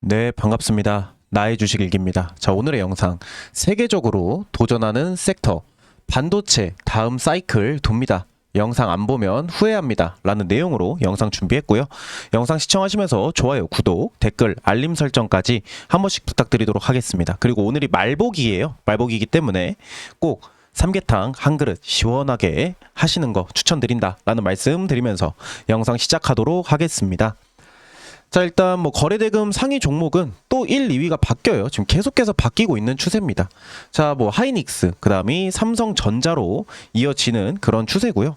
네, 반갑습니다. 나의 주식 일기입니다. 자, 오늘의 영상 세계적으로 도전하는 섹터 반도체 다음 사이클 돕니다. 영상 안 보면 후회합니다 라는 내용으로 영상 준비했고요. 영상 시청하시면서 좋아요, 구독, 댓글, 알림 설정까지 한 번씩 부탁드리도록 하겠습니다. 그리고 오늘이 말복이에요. 말복이기 때문에 꼭 삼계탕 한 그릇 시원하게 하시는 거 추천드린다 라는 말씀 드리면서 영상 시작하도록 하겠습니다. 자, 일단 뭐 거래대금 상위 종목은 또 1, 2위가 바뀌어요. 지금 계속해서 바뀌고 있는 추세입니다. 자, 뭐 하이닉스, 그다음이 삼성전자로 이어지는 그런 추세고요.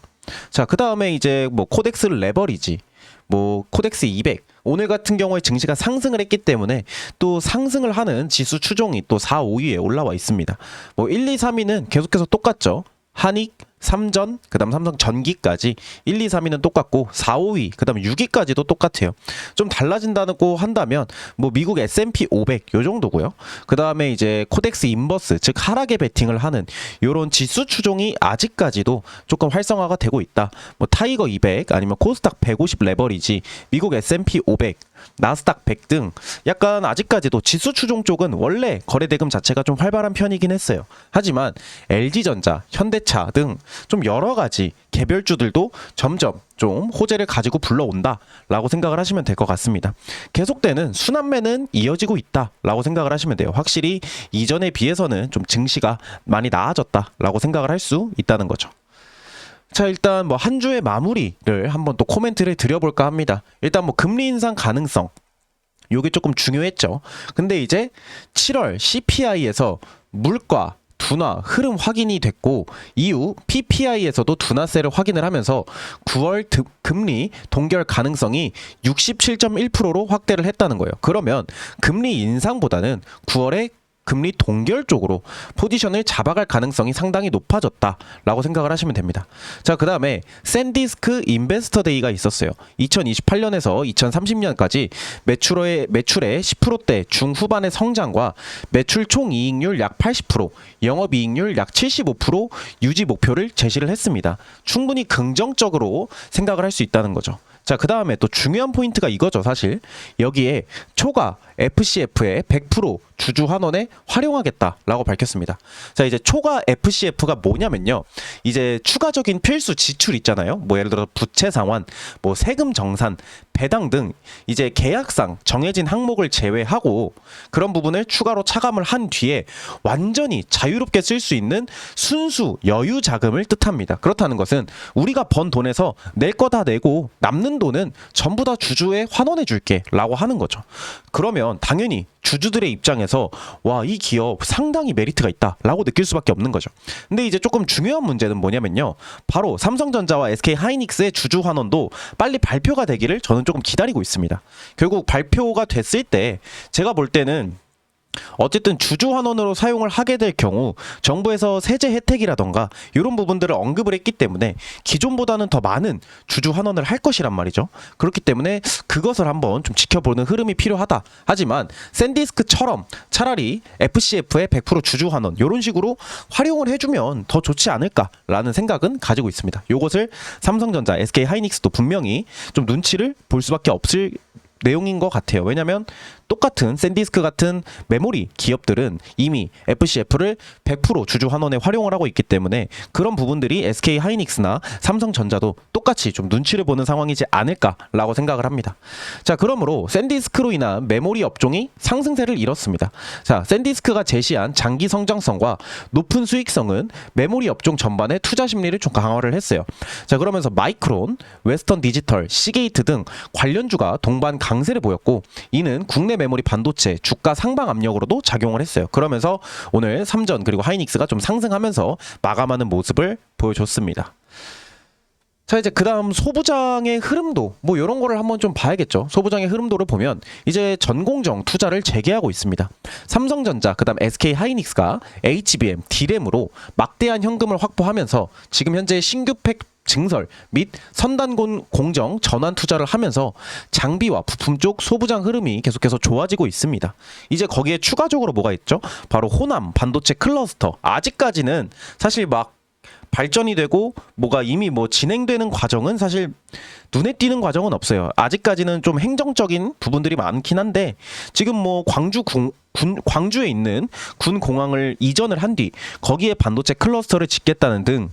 자, 그다음에 이제 뭐 코덱스 레버리지, 뭐 코덱스 200 오늘 같은 경우에 증시가 상승을 했기 때문에 또 상승을 하는 지수 추종이 또 4, 5위에 올라와 있습니다. 뭐 1, 2, 3위는 계속해서 똑같죠. 한익, 삼전, 그 다음 삼성전기까지 1, 2, 3위는 똑같고 4, 5위, 그 다음 6위까지도 똑같아요. 좀 달라진다고 한다면 뭐 미국 S&P 500 요 정도고요. 그 다음에 이제 코덱스 인버스, 즉 하락에 베팅을 하는 요런 지수 추종이 아직까지도 조금 활성화가 되고 있다. 뭐 타이거 200 아니면 코스닥 150 레버리지, 미국 S&P 500, 나스닥 100 등 약간 아직까지도 지수 추종 쪽은 원래 거래대금 자체가 좀 활발한 편이긴 했어요. 하지만 LG전자, 현대차 등 좀 여러 가지 개별주들도 점점 좀 호재를 가지고 불러온다 라고 생각을 하시면 될 것 같습니다. 계속되는 순환매는 이어지고 있다 라고 생각을 하시면 돼요. 확실히 이전에 비해서는 좀 증시가 많이 나아졌다 라고 생각을 할 수 있다는 거죠. 자, 일단 뭐 한 주의 마무리를 한번 또 코멘트를 드려볼까 합니다. 일단 뭐 금리 인상 가능성, 요게 조금 중요했죠. 근데 이제 7월 CPI에서 물가 둔화 흐름 확인이 됐고, 이후 PPI에서도 둔화세를 확인을 하면서 9월 금리 동결 가능성이 67.1%로 확대를 했다는 거예요. 그러면 금리 인상보다는 9월에 금리 동결 쪽으로 포지션을 잡아갈 가능성이 상당히 높아졌다라고 생각을 하시면 됩니다. 자, 그 다음에 샌디스크 인베스터 데이가 있었어요. 2028년에서 2030년까지 매출의 10%대 중후반의 성장과 매출 총이익률 약 80%, 영업이익률 약 75% 유지 목표를 제시를 했습니다. 충분히 긍정적으로 생각을 할 수 있다는 거죠. 자, 그 다음에 또 중요한 포인트가 이거죠. 사실 여기에 초과 FCF의 100% 주주 환원에 활용하겠다라고 밝혔습니다. 자, 이제 초과 FCF가 뭐냐면요, 이제 추가적인 필수 지출 있잖아요. 뭐 예를 들어 부채 상환, 뭐 세금 정산, 배당 등 이제 계약상 정해진 항목을 제외하고 그런 부분을 추가로 차감을 한 뒤에 완전히 자유롭게 쓸 수 있는 순수 여유 자금을 뜻합니다. 그렇다는 것은 우리가 번 돈에서 낼 거 다 내고 남는 돈은 전부 다 주주에 환원해 줄게 라고 하는 거죠. 그러면 당연히 주주들의 입장에서 와, 이 기업 상당히 메리트가 있다 라고 느낄 수밖에 없는 거죠. 근데 이제 조금 중요한 문제는 뭐냐면요, 바로 삼성전자와 SK하이닉스의 주주 환원도 빨리 발표가 되기를 저는 조금 기다리고 있습니다. 결국 발표가 됐을 때 제가 볼 때는 어쨌든 주주 환원으로 사용을 하게 될 경우 정부에서 세제 혜택이라던가 이런 부분들을 언급을 했기 때문에 기존보다는 더 많은 주주 환원을 할 것이란 말이죠. 그렇기 때문에 그것을 한번 좀 지켜보는 흐름이 필요하다. 하지만 샌디스크처럼 차라리 FCF의 100% 주주 환원 이런 식으로 활용을 해주면 더 좋지 않을까라는 생각은 가지고 있습니다. 이것을 삼성전자, SK하이닉스도 분명히 좀 눈치를 볼 수밖에 없을 내용인 것 같아요. 왜냐하면 똑같은 샌디스크 같은 메모리 기업들은 이미 FCF를 100% 주주 환원에 활용을 하고 있기 때문에 그런 부분들이 SK하이닉스나 삼성전자도 똑같이 좀 눈치를 보는 상황이지 않을까라고 생각을 합니다. 자, 그러므로 샌디스크로 인한 메모리 업종이 상승세를 이뤘습니다. 자, 샌디스크가 제시한 장기 성장성과 높은 수익성은 메모리 업종 전반의 투자 심리를 좀 강화를 했어요. 자, 그러면서 마이크론, 웨스턴 디지털, 시게이트 등 관련주가 동반 강세를 보였고, 이는 국내 메모리 반도체 주가 상방 압력으로도 작용을 했어요. 그러면서 오늘 삼전 그리고 하이닉스가 좀 상승하면서 마감하는 모습을 보여줬습니다. 자, 이제 그 다음 소부장의 흐름도 뭐 이런 거를 한번 좀 봐야겠죠. 소부장의 흐름도를 보면 이제 전공정 투자를 재개하고 있습니다. 삼성전자, 그 다음 SK하이닉스가 HBM, D램으로 막대한 현금을 확보하면서 지금 현재 신규팩 증설 및 선단 공정 전환 투자를 하면서 장비와 부품 쪽 소부장 흐름이 계속해서 좋아지고 있습니다. 이제 거기에 추가적으로 뭐가 있죠? 바로 호남 반도체 클러스터. 아직까지는 사실 막 발전이 되고 뭐가 이미 뭐 진행되는 과정은 사실 눈에 띄는 과정은 없어요. 아직까지는 좀 행정적인 부분들이 많긴 한데 지금 뭐 광주에 있는 군 공항을 이전을 한 뒤 거기에 반도체 클러스터를 짓겠다는 등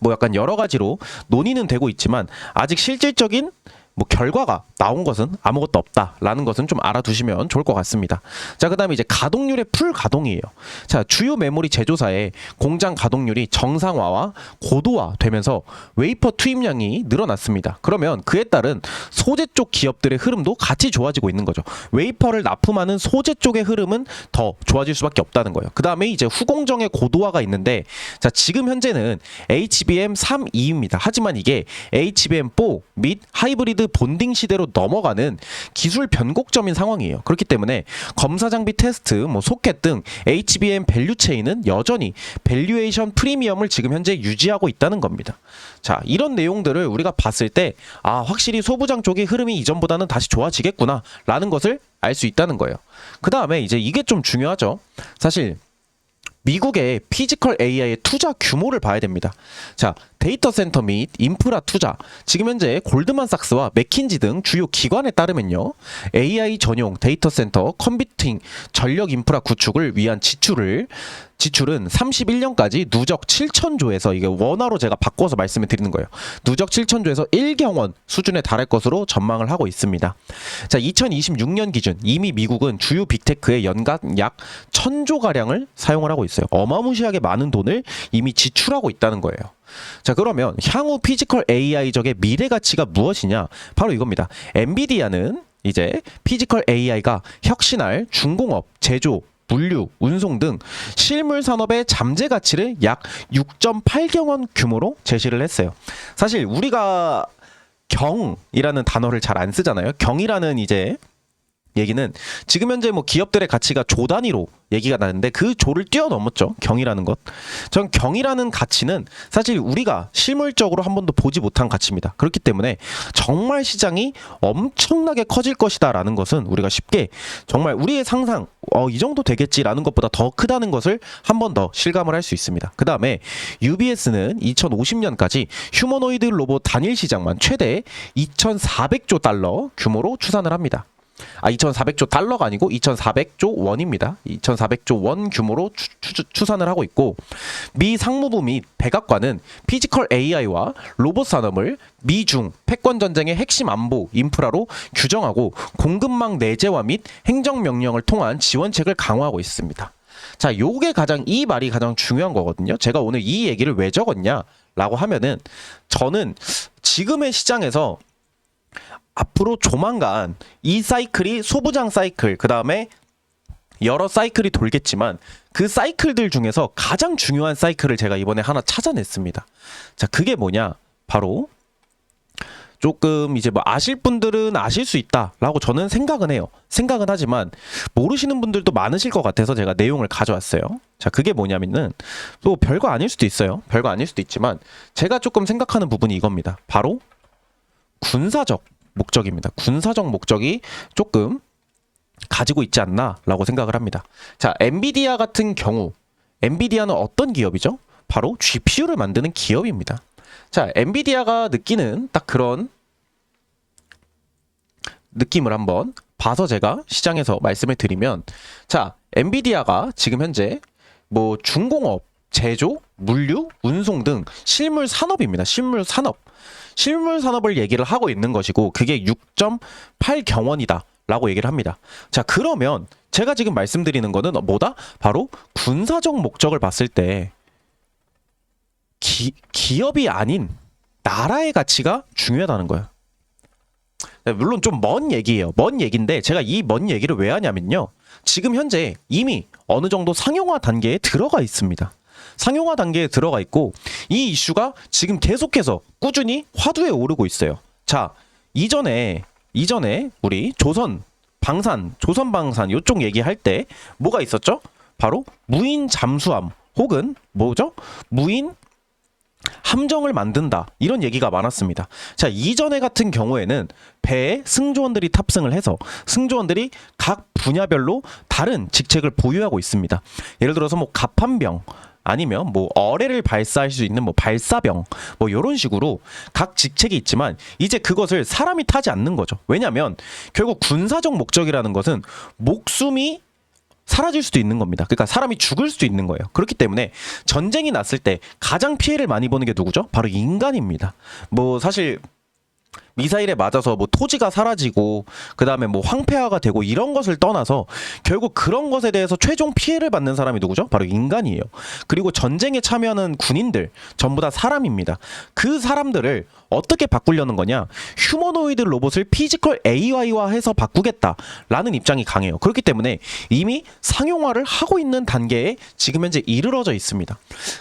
뭐 약간 여러 가지로 논의는 되고 있지만 아직 실질적인 뭐 결과가 나온 것은 아무것도 없다라는 것은 좀 알아두시면 좋을 것 같습니다. 자, 그다음에 이제 가동률의 풀 가동이에요. 자, 주요 메모리 제조사의 공장 가동률이 정상화와 고도화되면서 웨이퍼 투입량이 늘어났습니다. 그러면 그에 따른 소재 쪽 기업들의 흐름도 같이 좋아지고 있는 거죠. 웨이퍼를 납품하는 소재 쪽의 흐름은 더 좋아질 수밖에 없다는 거예요. 그다음에 이제 후공정의 고도화가 있는데 자, 지금 현재는 HBM3E입니다. 하지만 이게 HBM4 및 하이브리드 본딩 시대로 넘어가는 기술 변곡점인 상황이에요. 그렇기 때문에 검사 장비 테스트, 뭐 소켓 등 HBM 밸류 체인은 여전히 밸류에이션 프리미엄을 지금 현재 유지하고 있다는 겁니다. 자, 이런 내용들을 우리가 봤을 때 확실히 소부장 쪽의 흐름이 이전보다는 다시 좋아지겠구나 라는 것을 알 수 있다는 거예요. 그 다음에 이제 이게 좀 중요하죠. 사실 미국의 피지컬 AI의 투자 규모를 봐야 됩니다. 자, 데이터 센터 및 인프라 투자. 지금 현재 골드만삭스와 맥킨지 등 주요 기관에 따르면요. AI 전용 데이터 센터 컴퓨팅 전력 인프라 구축을 위한 지출은 31년까지 누적 7천조에서 이게 원화로 제가 바꿔서 말씀을 드리는 거예요. 누적 7천조에서 1경원 수준에 달할 것으로 전망을 하고 있습니다. 자, 2026년 기준 이미 미국은 주요 빅테크의 연간 약 1,000조가량을 사용을 하고 있어요. 어마무시하게 많은 돈을 이미 지출하고 있다는 거예요. 자, 그러면 향후 피지컬 AI적의 미래 가치가 무엇이냐? 바로 이겁니다. 엔비디아는 이제 피지컬 AI가 혁신할 중공업, 제조, 물류, 운송 등 실물 산업의 잠재 가치를 약 6.8경원 규모로 제시를 했어요. 사실 우리가 경이라는 단어를 잘 안 쓰잖아요. 경이라는 이제 얘기는 지금 현재 뭐 기업들의 가치가 조 단위로 얘기가 나는데 그 조를 뛰어넘었죠. 경이라는 것. 전 경이라는 가치는 사실 우리가 실물적으로 한 번도 보지 못한 가치입니다. 그렇기 때문에 정말 시장이 엄청나게 커질 것이다라는 것은 우리가 쉽게 정말 우리의 상상 이 정도 되겠지라는 것보다 더 크다는 것을 한 번 더 실감을 할 수 있습니다. 그 다음에 UBS는 2050년까지 휴머노이드 로봇 단일 시장만 최대 2,400조 달러 규모로 추산을 합니다. 2,400조 달러가 아니고 2,400조 원입니다. 2,400조 원 규모로 추산을 하고 있고 미 상무부 및 백악관은 피지컬 AI와 로봇 산업을 미중 패권 전쟁의 핵심 안보 인프라로 규정하고 공급망 내재화 및 행정명령을 통한 지원책을 강화하고 있습니다. 자, 이 말이 가장 중요한 거거든요. 제가 오늘 이 얘기를 왜 적었냐라고 하면은 저는 지금의 시장에서 앞으로 조만간 이 사이클이 소부장 사이클, 그 다음에 여러 사이클이 돌겠지만 그 사이클들 중에서 가장 중요한 사이클을 제가 이번에 하나 찾아냈습니다. 자, 그게 뭐냐? 바로 조금 이제 뭐 아실 분들은 아실 수 있다라고 저는 생각은 해요. 생각은 하지만 모르시는 분들도 많으실 것 같아서 제가 내용을 가져왔어요. 자, 그게 뭐냐면은 또 별거 아닐 수도 있어요. 별거 아닐 수도 있지만 제가 조금 생각하는 부분이 이겁니다. 바로 군사적 목적입니다. 군사적 목적이 조금 가지고 있지 않나라고 생각을 합니다. 자, 엔비디아 같은 경우 엔비디아는 어떤 기업이죠? 바로 GPU를 만드는 기업입니다. 자, 엔비디아가 느끼는 딱 그런 느낌을 한번 봐서 제가 시장에서 말씀을 드리면 자, 엔비디아가 지금 현재 뭐 중공업, 제조, 물류, 운송 등 실물 산업입니다. 실물 산업을 얘기를 하고 있는 것이고 그게 6.8경원이다 라고 얘기를 합니다. 자, 그러면 제가 지금 말씀드리는 거는 뭐다? 바로 군사적 목적을 봤을 때 기업이 아닌 나라의 가치가 중요하다는 거예요. 물론 좀 먼 얘기예요. 먼 얘기인데 제가 이 먼 얘기를 왜 하냐면요. 지금 현재 이미 어느 정도 상용화 단계에 들어가 있습니다. 상용화 단계에 들어가 있고 이 이슈가 지금 계속해서 꾸준히 화두에 오르고 있어요. 자, 이전에 우리 조선방산 이쪽 얘기할 때 뭐가 있었죠? 바로 무인 잠수함 혹은 뭐죠? 무인 함정을 만든다 이런 얘기가 많았습니다. 자, 이전에 같은 경우에는 배에 승조원들이 탑승을 해서 승조원들이 각 분야별로 다른 직책을 보유하고 있습니다. 예를 들어서 뭐 갑판병 아니면 뭐 어뢰를 발사할 수 있는 뭐 발사병 뭐 이런 식으로 각 직책이 있지만 이제 그것을 사람이 타지 않는 거죠. 왜냐하면 결국 군사적 목적이라는 것은 목숨이 사라질 수도 있는 겁니다. 그러니까 사람이 죽을 수도 있는 거예요. 그렇기 때문에 전쟁이 났을 때 가장 피해를 많이 보는 게 누구죠? 바로 인간입니다. 뭐 사실 미사일에 맞아서 뭐 토지가 사라지고 그다음에 뭐 황폐화가 되고 이런 것을 떠나서 결국 그런 것에 대해서 최종 피해를 받는 사람이 누구죠? 바로 인간이에요. 그리고 전쟁에 참여하는 군인들 전부 다 사람입니다. 그 사람들을 어떻게 바꾸려는 거냐? 휴머노이드 로봇을 피지컬 AI화해서 바꾸겠다라는 입장이 강해요. 그렇기 때문에 이미 상용화를 하고 있는 단계에 지금 현재 이르러져 있습니다.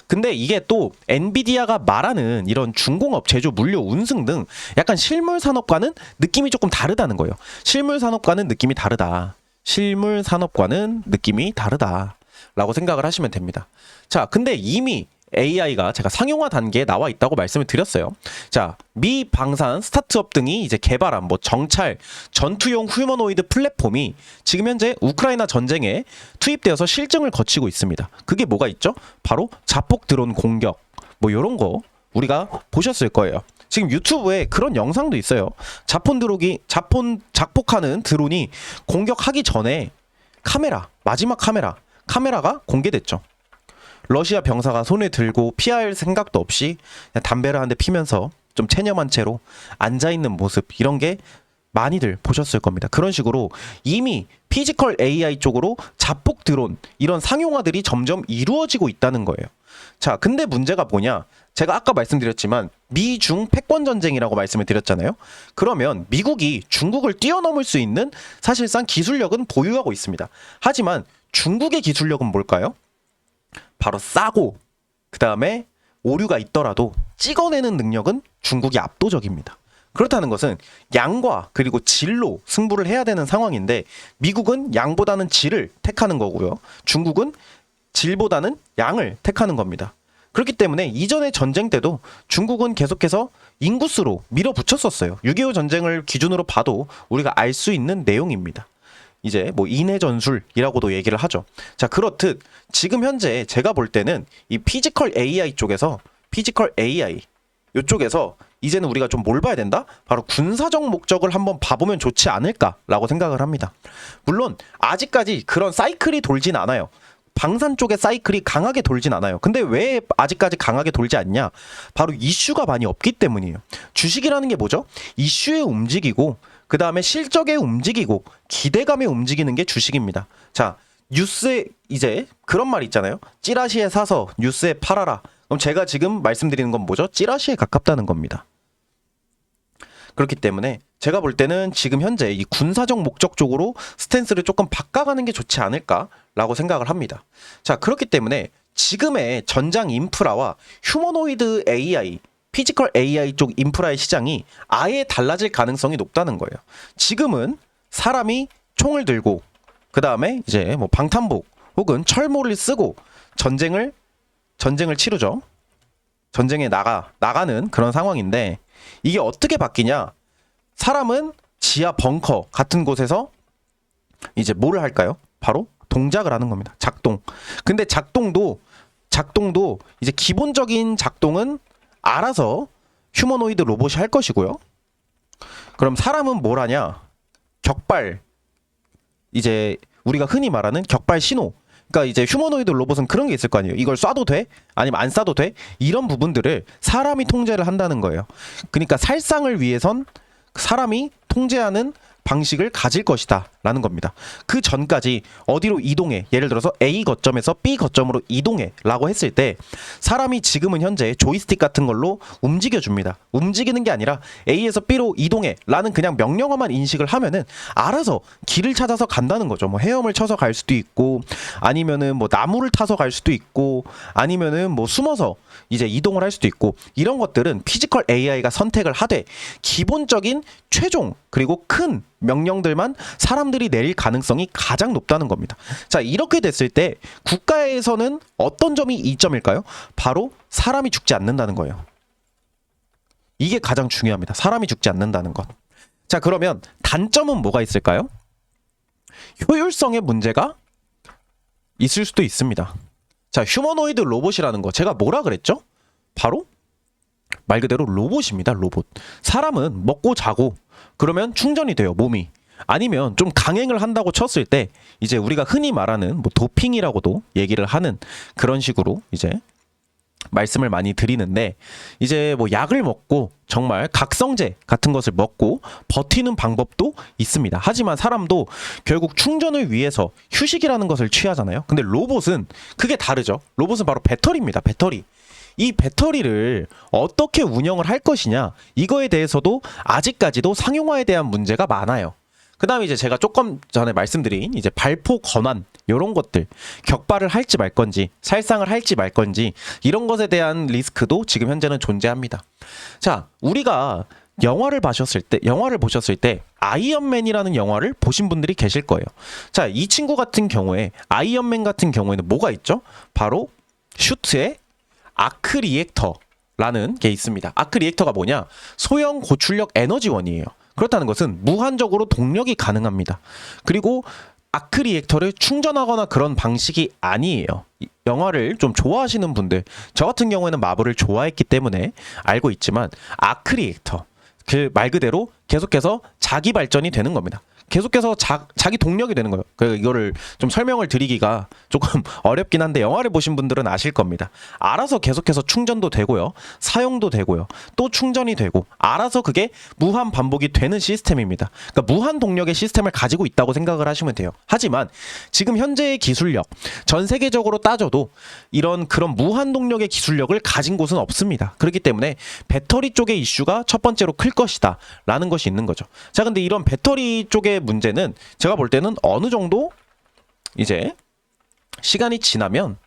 근데 이게 또 엔비디아가 말하는 이런 중공업, 제조, 물류, 운송 등 약간 실물 산업과는 느낌이 조금 다르다는 거예요. 실물 산업과는 느낌이 다르다. 실물 산업과는 느낌이 다르다라고 생각을 하시면 됩니다. 자, 근데 이미 AI가 제가 상용화 단계에 나와 있다고 말씀을 드렸어요. 자, 미 방산 스타트업 등이 이제 개발한 뭐 정찰, 전투용 휴머노이드 플랫폼이 지금 현재 우크라이나 전쟁에 투입되어서 실증을 거치고 있습니다. 그게 뭐가 있죠? 바로 자폭 드론 공격. 뭐 이런 거 우리가 보셨을 거예요. 지금 유튜브에 그런 영상도 있어요. 자폭하는 드론이 공격하기 전에 마지막 카메라가 공개됐죠. 러시아 병사가 손에 들고 피할 생각도 없이 그냥 담배를 한 대 피면서 좀 체념한 채로 앉아있는 모습, 이런 게 많이들 보셨을 겁니다. 그런 식으로 이미 피지컬 AI 쪽으로 자폭 드론, 이런 상용화들이 점점 이루어지고 있다는 거예요. 자, 근데 문제가 뭐냐? 제가 아까 말씀드렸지만 미중 패권 전쟁이라고 말씀을 드렸잖아요. 그러면 미국이 중국을 뛰어넘을 수 있는 사실상 기술력은 보유하고 있습니다. 하지만 중국의 기술력은 뭘까요? 바로 싸고 그 다음에 오류가 있더라도 찍어내는 능력은 중국이 압도적입니다. 그렇다는 것은 양과 그리고 질로 승부를 해야 되는 상황인데 미국은 양보다는 질을 택하는 거고요. 중국은 질보다는 양을 택하는 겁니다. 그렇기 때문에 이전의 전쟁 때도 중국은 계속해서 인구수로 밀어붙였었어요. 6.25 전쟁을 기준으로 봐도 우리가 알 수 있는 내용입니다. 이제 뭐 인해 전술이라고도 얘기를 하죠. 자, 그렇듯 지금 현재 제가 볼 때는 이 피지컬 AI 이쪽에서 이제는 우리가 좀 뭘 봐야 된다? 바로 군사적 목적을 한번 봐보면 좋지 않을까라고 생각을 합니다. 물론 아직까지 그런 사이클이 돌진 않아요. 방산 쪽의 사이클이 강하게 돌진 않아요. 근데 왜 아직까지 강하게 돌지 않냐? 바로 이슈가 많이 없기 때문이에요. 주식이라는 게 뭐죠? 이슈에 움직이고 그 다음에 실적에 움직이고 기대감에 움직이는 게 주식입니다. 자, 뉴스에 이제 그런 말 있잖아요. 찌라시에 사서 뉴스에 팔아라. 그럼 제가 지금 말씀드리는 건 뭐죠? 찌라시에 가깝다는 겁니다. 그렇기 때문에 제가 볼 때는 지금 현재 이 군사적 목적 쪽으로 스탠스를 조금 바꿔가는 게 좋지 않을까라고 생각을 합니다. 자, 그렇기 때문에 지금의 전장 인프라와 휴머노이드 AI, 피지컬 AI 쪽 인프라의 시장이 아예 달라질 가능성이 높다는 거예요. 지금은 사람이 총을 들고 그 다음에 이제 뭐 방탄복 혹은 철모를 쓰고 전쟁을 치르죠. 전쟁에 나가는 그런 상황인데 이게 어떻게 바뀌냐? 사람은 지하 벙커 같은 곳에서 이제 뭐를 할까요? 바로 동작을 하는 겁니다. 작동. 근데 작동도 이제 기본적인 작동은 알아서 휴머노이드 로봇이 할 것이고요. 그럼 사람은 뭘 하냐? 격발. 이제 우리가 흔히 말하는 격발 신호. 그러니까 이제 휴머노이드 로봇은 그런 게 있을 거 아니에요. 이걸 쏴도 돼? 아니면 안 쏴도 돼? 이런 부분들을 사람이 통제를 한다는 거예요. 그러니까 살상을 위해선 사람이 통제하는 방식을 가질 것이다 라는 겁니다. 그 전까지 어디로 이동해, 예를 들어서 A 거점에서 B 거점으로 이동해 라고 했을 때 사람이 지금은 현재 조이스틱 같은 걸로 움직여줍니다. 움직이는 게 아니라 A에서 B로 이동해 라는 그냥 명령어만 인식을 하면은 알아서 길을 찾아서 간다는 거죠. 뭐 헤엄을 쳐서 갈 수도 있고 아니면은 뭐 나무를 타서 갈 수도 있고 아니면은 뭐 숨어서 이제 이동을 할 수도 있고, 이런 것들은 피지컬 AI가 선택을 하되 기본적인 최종 그리고 큰 명령들만 사람들이 내릴 가능성이 가장 높다는 겁니다. 자, 이렇게 됐을 때 국가에서는 어떤 점이 이점일까요? 바로 사람이 죽지 않는다는 거예요. 이게 가장 중요합니다. 사람이 죽지 않는다는 것. 자, 그러면 단점은 뭐가 있을까요? 효율성의 문제가 있을 수도 있습니다. 자, 휴머노이드 로봇이라는 거 제가 뭐라 그랬죠? 바로 말 그대로 로봇입니다. 로봇. 사람은 먹고 자고 그러면 충전이 돼요, 몸이. 아니면 좀 강행을 한다고 쳤을 때 이제 우리가 흔히 말하는 뭐 도핑이라고도 얘기를 하는 그런 식으로 이제 말씀을 많이 드리는데, 이제 뭐 약을 먹고 정말 각성제 같은 것을 먹고 버티는 방법도 있습니다. 하지만 사람도 결국 충전을 위해서 휴식이라는 것을 취하잖아요. 근데 로봇은 그게 다르죠. 로봇은 바로 배터리입니다. 배터리. 이 배터리를 어떻게 운영을 할 것이냐, 이거에 대해서도 아직까지도 상용화에 대한 문제가 많아요. 그 다음에 이제 제가 조금 전에 말씀드린 이제 발포 권한 이런 것들, 격발을 할지 말 건지 살상을 할지 말 건지 이런 것에 대한 리스크도 지금 현재는 존재합니다. 자, 우리가 영화를 보셨을 때 아이언맨이라는 영화를 보신 분들이 계실 거예요. 자, 이 친구 같은 경우에, 아이언맨 같은 경우에는 뭐가 있죠? 바로 슈트에 아크 리액터라는 게 있습니다. 아크 리액터가 뭐냐? 소형 고출력 에너지원이에요. 그렇다는 것은 무한적으로 동력이 가능합니다. 그리고 아크 리액터를 충전하거나 그런 방식이 아니에요. 영화를 좀 좋아하시는 분들, 저 같은 경우에는 마블을 좋아했기 때문에 알고 있지만 아크 리액터, 그 말 그대로 계속해서 자기 발전이 되는 겁니다. 계속해서 자기 동력이 되는 거예요. 이거를 좀 설명을 드리기가 조금 어렵긴 한데 영화를 보신 분들은 아실 겁니다. 알아서 계속해서 충전도 되고요. 사용도 되고요. 또 충전이 되고 알아서 그게 무한 반복이 되는 시스템입니다. 그러니까 무한 동력의 시스템을 가지고 있다고 생각을 하시면 돼요. 하지만 지금 현재의 기술력, 전 세계적으로 따져도 그런 무한 동력의 기술력을 가진 곳은 없습니다. 그렇기 때문에 배터리 쪽의 이슈가 첫 번째로 클 것이다 라는 것이 있는 거죠. 자, 근데 이런 배터리 쪽의 문제는 제가 볼 때는 어느 정도 이제 시간이 지나면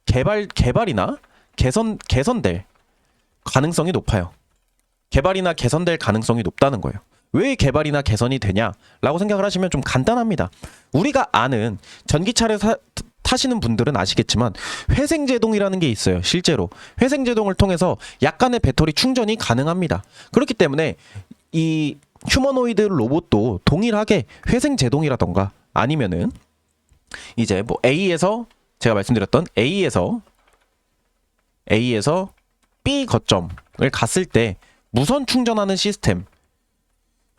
개발이나 개선될 가능성이 높아요. 개발이나 개선될 가능성이 높다는 거예요. 왜 개발이나 개선이 되냐라고 생각을 하시면 좀 간단합니다. 우리가 아는 전기차를 타시는 분들은 아시겠지만 회생제동이라는 게 있어요. 실제로 회생제동을 통해서 약간의 배터리 충전이 가능합니다. 그렇기 때문에 이 휴머노이드 로봇도 동일하게 회생제동이라던가 아니면은 이제 뭐 A에서 제가 말씀드렸던 A에서 B 거점을 갔을 때 무선 충전하는 시스템,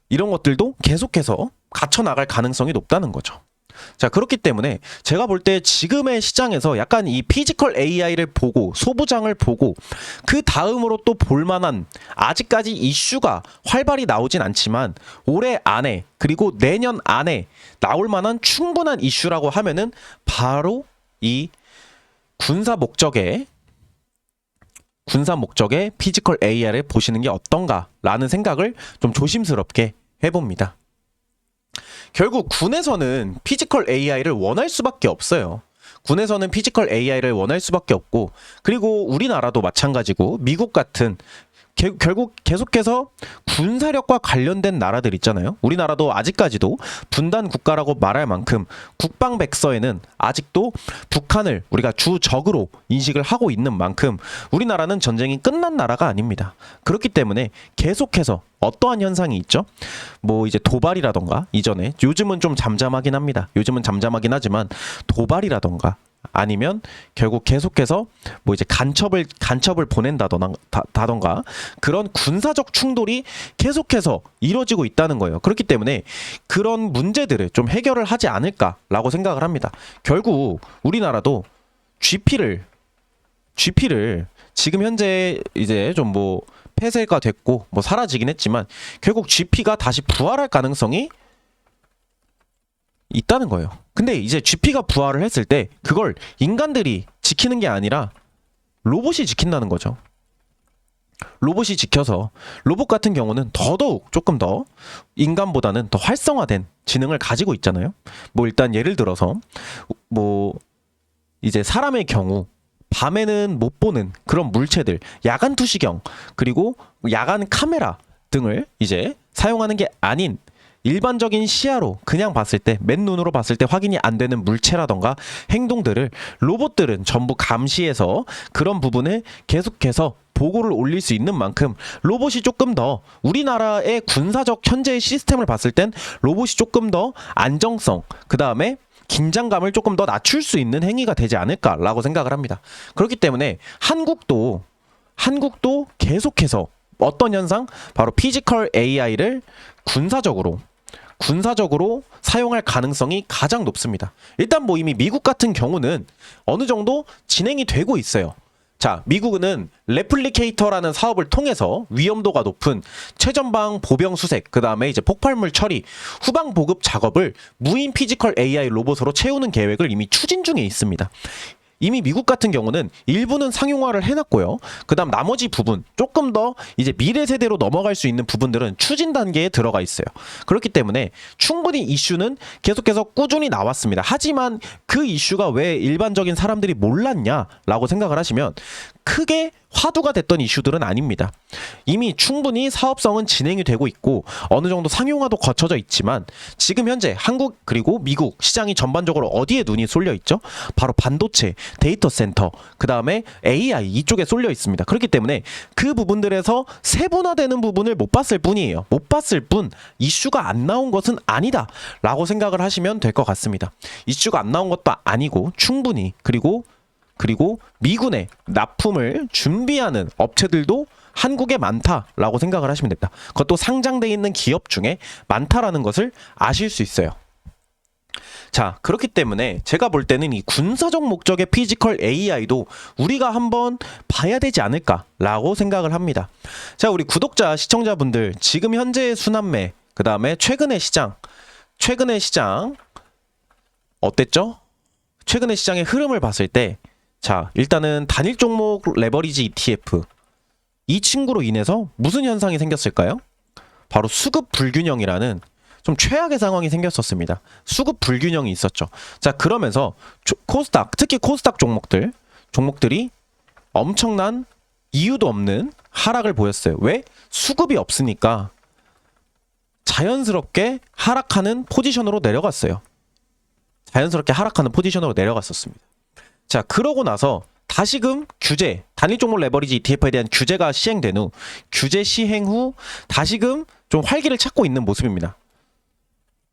이런 것들도 계속해서 갖춰 나갈 가능성이 높다는 거죠. 자, 그렇기 때문에 제가 볼 때 지금의 시장에서 약간 이 피지컬 AI를 보고 소부장을 보고 그 다음으로 또 볼만한, 아직까지 이슈가 활발히 나오진 않지만 올해 안에 그리고 내년 안에 나올 만한 충분한 이슈라고 하면은 바로 이 군사 목적의 피지컬 AI를 보시는 게 어떤가라는 생각을 좀 조심스럽게 해봅니다. 결국 군에서는 피지컬 AI를 원할 수밖에 없어요. 군에서는 피지컬 AI를 원할 수밖에 없고, 그리고 우리나라도 마찬가지고 미국 같은 결국 계속해서 군사력과 관련된 나라들 있잖아요. 우리나라도 아직까지도 분단 국가라고 말할 만큼 국방백서에는 아직도 북한을 우리가 주적으로 인식을 하고 있는 만큼 우리나라는 전쟁이 끝난 나라가 아닙니다. 그렇기 때문에 계속해서 어떠한 현상이 있죠? 뭐 이제 도발이라던가, 이전에 요즘은 좀 잠잠하긴 합니다. 요즘은 잠잠하긴 하지만 도발이라던가 아니면 결국 계속해서 뭐 이제 간첩을 보낸다던가 그런 군사적 충돌이 계속해서 이루어지고 있다는 거예요. 그렇기 때문에 그런 문제들을 좀 해결을 하지 않을까라고 생각을 합니다. 결국 우리나라도 GP를 지금 현재 이제 좀 뭐 폐쇄가 됐고 뭐 사라지긴 했지만 결국 GP가 다시 부활할 가능성이 있다는 거예요. 근데 이제 GP가 부활을 했을 때 그걸 인간들이 지키는 게 아니라 로봇이 지킨다는 거죠. 로봇이 지켜서, 로봇 같은 경우는 더더욱 조금 더 인간보다는 더 활성화된 지능을 가지고 있잖아요. 뭐 일단 예를 들어서 뭐 이제 사람의 경우 밤에는 못 보는 그런 물체들, 야간 투시경, 그리고 야간 카메라 등을 이제 사용하는 게 아닌 일반적인 시야로 그냥 봤을 때, 맨눈으로 봤을 때 확인이 안 되는 물체라던가 행동들을 로봇들은 전부 감시해서 그런 부분을 계속해서 보고를 올릴 수 있는 만큼 로봇이 조금 더, 우리나라의 군사적 현재의 시스템을 봤을 땐 로봇이 조금 더 안정성, 그 다음에 긴장감을 조금 더 낮출 수 있는 행위가 되지 않을까라고 생각을 합니다. 그렇기 때문에 한국도 계속해서 어떤 현상? 바로 피지컬 AI를 군사적으로 사용할 가능성이 가장 높습니다. 일단 뭐 이미 미국 같은 경우는 어느 정도 진행이 되고 있어요. 자, 미국은 레플리케이터라는 사업을 통해서 위험도가 높은 최전방 보병 수색, 그 다음에 이제 폭발물 처리, 후방 보급 작업을 무인 피지컬 AI 로봇으로 채우는 계획을 이미 추진 중에 있습니다. 이미 미국 같은 경우는 일부는 상용화를 해놨고요. 그 다음 나머지 부분, 조금 더 이제 미래 세대로 넘어갈 수 있는 부분들은 추진 단계에 들어가 있어요. 그렇기 때문에 충분히 이슈는 계속해서 꾸준히 나왔습니다. 하지만 그 이슈가 왜 일반적인 사람들이 몰랐냐라고 생각을 하시면 크게 화두가 됐던 이슈들은 아닙니다. 이미 충분히 사업성은 진행이 되고 있고 어느 정도 상용화도 거쳐져 있지만 지금 현재 한국 그리고 미국 시장이 전반적으로 어디에 눈이 쏠려 있죠? 바로 반도체, 데이터 센터, 그 다음에 AI 이쪽에 쏠려 있습니다. 그렇기 때문에 그 부분들에서 세분화되는 부분을 못 봤을 뿐이에요. 못 봤을 뿐 이슈가 안 나온 것은 아니다 라고 생각을 하시면 될 것 같습니다. 이슈가 안 나온 것도 아니고 충분히 그리고 미군에 납품을 준비하는 업체들도 한국에 많다라고 생각을 하시면 됩니다. 그것도 상장되어 있는 기업 중에 많다라는 것을 아실 수 있어요. 자, 그렇기 때문에 제가 볼 때는 이 군사적 목적의 피지컬 AI도 우리가 한번 봐야 되지 않을까라고 생각을 합니다. 자, 우리 구독자, 시청자분들 지금 현재의 순환매, 그 다음에 최근의 시장 어땠죠? 최근의 시장의 흐름을 봤을 때 자, 일단은 단일 종목 레버리지 ETF 이 친구로 인해서 무슨 현상이 생겼을까요? 바로 수급 불균형이라는 좀 최악의 상황이 생겼었습니다. 수급 불균형이 있었죠. 자, 그러면서 코스닥, 특히 코스닥 종목들이 엄청난 이유도 없는 하락을 보였어요. 왜? 수급이 없으니까 자연스럽게 하락하는 포지션으로 내려갔어요. 내려갔었습니다. 자, 그러고 나서 다시금 규제, 단일 종목 레버리지 ETF에 대한 규제가 시행된 후, 규제 시행 후 다시금 좀 활기를 찾고 있는 모습입니다.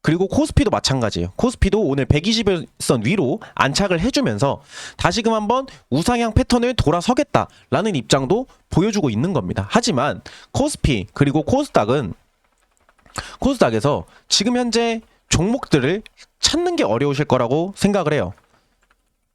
그리고 코스피도 마찬가지예요. 코스피도 오늘 120일선 위로 안착을 해주면서 다시금 한번 우상향 패턴을 돌아서겠다라는 입장도 보여주고 있는 겁니다. 하지만 코스피 그리고 코스닥에서 지금 현재 종목들을 찾는 게 어려우실 거라고 생각을 해요.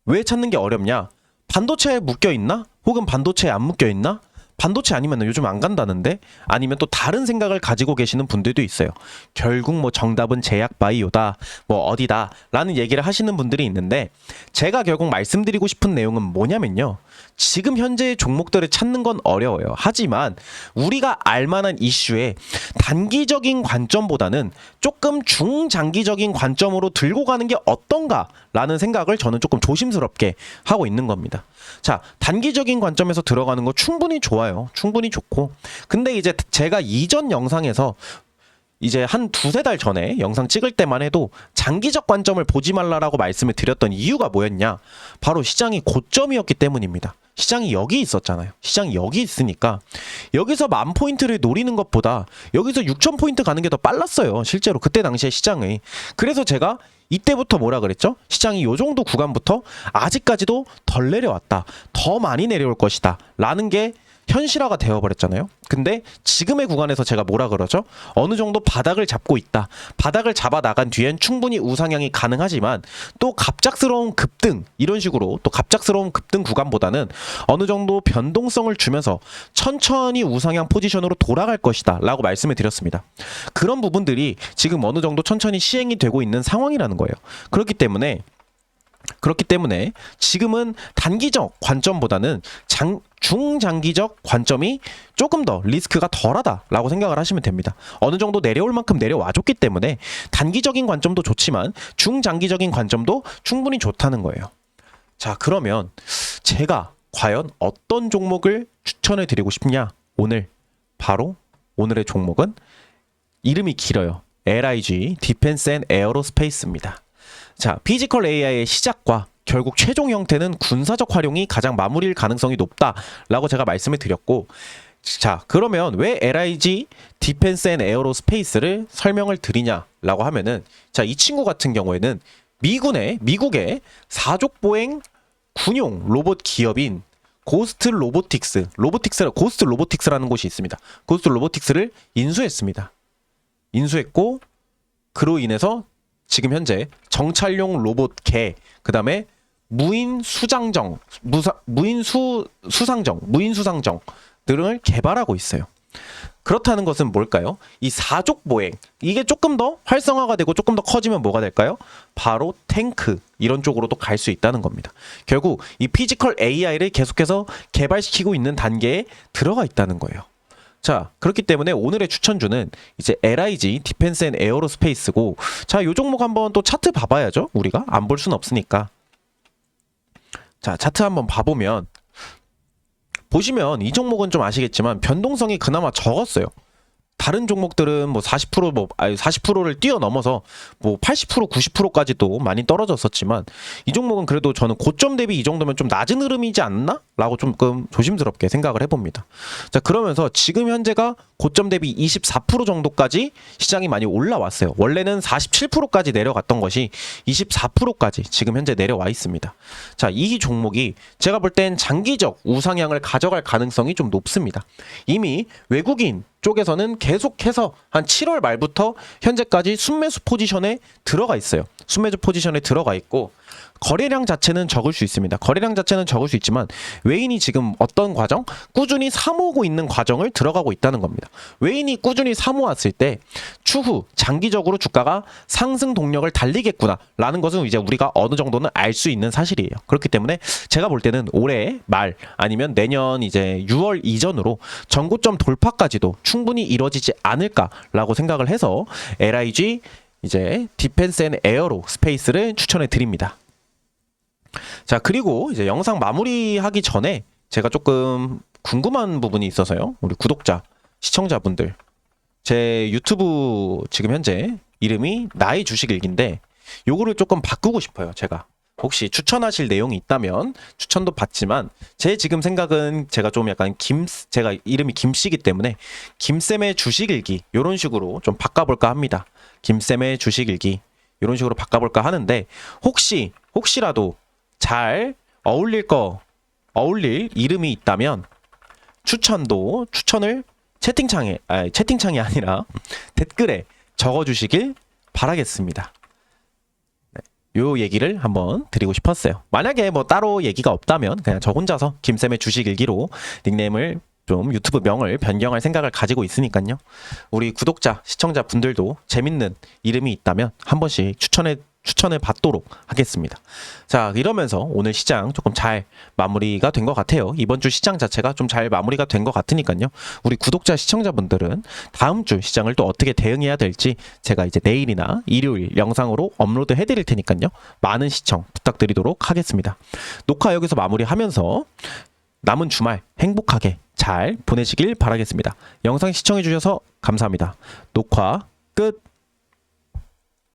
왜 찾는 게 어렵냐? 반도체에 묶여 있나? 혹은 반도체에 안 묶여 있나? 반도체 아니면 요즘 안 간다는데? 아니면 또 다른 생각을 가지고 계시는 분들도 있어요. 결국 뭐 정답은 제약 바이오다, 뭐 어디다 라는 얘기를 하시는 분들이 있는데 제가 결국 말씀드리고 싶은 내용은 뭐냐면요. 지금 현재의 종목들을 찾는 건 어려워요. 하지만 우리가 알만한 이슈에 단기적인 관점보다는 조금 중장기적인 관점으로 들고 가는 게 어떤가라는 생각을 저는 조금 조심스럽게 하고 있는 겁니다. 자, 단기적인 관점에서 들어가는 거 충분히 좋아요. 충분히 좋고. 근데 이제 제가 이전 영상에서 이제 한 두세 달 전에 영상 찍을 때만 해도 장기적 관점을 보지 말라라고 말씀을 드렸던 이유가 뭐였냐? 바로 시장이 고점이었기 때문입니다. 시장이 여기 있었잖아요. 시장이 여기 있으니까 여기서 10,000포인트를 노리는 것보다 여기서 6,000포인트 가는 게 더 빨랐어요. 실제로 그때 당시에 시장이. 그래서 제가 이때부터 뭐라 그랬죠? 시장이 요 정도 구간부터 아직까지도 덜 내려왔다. 더 많이 내려올 것이다. 라는 게 현실화가 되어버렸잖아요. 근데 지금의 구간에서 제가 뭐라 그러죠? 어느 정도 바닥을 잡고 있다. 바닥을 잡아 나간 뒤엔 충분히 우상향이 가능하지만 또 갑작스러운 급등, 이런 식으로 또 갑작스러운 급등 구간보다는 어느 정도 변동성을 주면서 천천히 우상향 포지션으로 돌아갈 것이다 라고 말씀을 드렸습니다. 그런 부분들이 지금 어느 정도 천천히 시행이 되고 있는 상황이라는 거예요. 그렇기 때문에 지금은 단기적 관점보다는 중장기적 관점이 조금 더 리스크가 덜하다라고 생각을 하시면 됩니다. 어느 정도 내려올 만큼 내려와줬기 때문에 단기적인 관점도 좋지만 중장기적인 관점도 충분히 좋다는 거예요. 자, 그러면 제가 과연 어떤 종목을 추천해 드리고 싶냐? 바로 오늘의 종목은 이름이 길어요. LIG 디펜스 앤 에어로스페이스입니다. 자, 피지컬 AI의 시작과 결국 최종 형태는 군사적 활용이 가장 마무리일 가능성이 높다라고 제가 말씀을 드렸고, 자, 그러면 왜 LIG 디펜스 앤 에어로스페이스를 설명을 드리냐라고 하면은, 자, 이 친구 같은 경우에는 미국의 사족보행 군용 로봇 기업인 고스트 로보틱스라는 곳이 있습니다. 고스트 로보틱스를 인수했습니다. 인수했고 그로 인해서 지금 현재 정찰용 로봇 개, 그다음에 무인 수상정 등을 개발하고 있어요. 그렇다는 것은 뭘까요? 이 사족 보행, 이게 조금 더 활성화가 되고 조금 더 커지면 뭐가 될까요? 바로 탱크, 이런 쪽으로도 갈 수 있다는 겁니다. 결국 이 피지컬 AI를 계속해서 개발시키고 있는 단계에 들어가 있다는 거예요. 자, 그렇기 때문에 오늘의 추천주는 이제 LIG 디펜스 앤 에어로스페이스고, 자, 요 종목 한번 또 차트 봐봐야죠. 우리가 안 볼 수는 없으니까. 자, 차트 한번 봐보면, 보시면 이 종목은 좀 아시겠지만 변동성이 그나마 적었어요. 다른 종목들은 뭐 40%를 뛰어넘어서 뭐 80%, 90%까지도 많이 떨어졌었지만, 이 종목은 그래도 저는 고점 대비 이 정도면 좀 낮은 흐름이지 않나? 라고 조금 조심스럽게 생각을 해봅니다. 자, 그러면서 지금 현재가 고점 대비 24% 정도까지 시장이 많이 올라왔어요. 원래는 47%까지 내려갔던 것이 24%까지 지금 현재 내려와 있습니다. 자, 이 종목이 제가 볼 땐 장기적 우상향을 가져갈 가능성이 좀 높습니다. 이미 외국인 쪽에서는 계속해서 한 7월 말부터 현재까지 순매수 포지션에 들어가 있어요. 순매수 포지션에 들어가 있고, 거래량 자체는 적을 수 있습니다. 거래량 자체는 적을 수 있지만 외인이 지금 어떤 과정? 꾸준히 사모으고 있는 과정을 들어가고 있다는 겁니다. 외인이 꾸준히 사모았을 때 추후 장기적으로 주가가 상승 동력을 달리겠구나 라는 것은 이제 우리가 어느 정도는 알 수 있는 사실이에요. 그렇기 때문에 제가 볼 때는 올해 말 아니면 내년 이제 6월 이전으로 전고점 돌파까지도 충분히 이루어지지 않을까라고 생각을 해서 LIG 이제 디펜스 앤 에어로 스페이스를 추천해 드립니다. 자, 그리고 이제 영상 마무리하기 전에 제가 조금 궁금한 부분이 있어서요. 우리 구독자, 시청자분들, 제 유튜브 지금 현재 이름이 나의 주식일기인데 요거를 조금 바꾸고 싶어요. 제가 혹시 추천하실 내용이 있다면 추천도 받지만, 제 지금 생각은 제가 좀 약간 제가 이름이 김씨이기 때문에 김쌤의 주식일기 요런 식으로 좀 바꿔볼까 합니다. 김쌤의 주식일기 요런 식으로 바꿔볼까 하는데, 혹시라도 잘 어울릴 이름이 있다면 추천을 채팅창이 아니라 댓글에 적어주시길 바라겠습니다. 네, 요 얘기를 한번 드리고 싶었어요. 만약에 뭐 따로 얘기가 없다면 그냥 저 혼자서 김쌤의 주식일기로 닉네임을 좀 유튜브 명을 변경할 생각을 가지고 있으니까요. 우리 구독자, 시청자 분들도 재밌는 이름이 있다면 한 번씩 추천해 받도록 하겠습니다. 자, 이러면서 오늘 시장 조금 잘 마무리가 된 것 같아요. 이번 주 시장 자체가 좀 잘 마무리가 된 것 같으니까요. 우리 구독자, 시청자분들은 다음 주 시장을 또 어떻게 대응해야 될지 제가 이제 내일이나 일요일 영상으로 업로드 해드릴 테니까요. 많은 시청 부탁드리도록 하겠습니다. 녹화 여기서 마무리하면서 남은 주말 행복하게 잘 보내시길 바라겠습니다. 영상 시청해주셔서 감사합니다. 녹화 끝.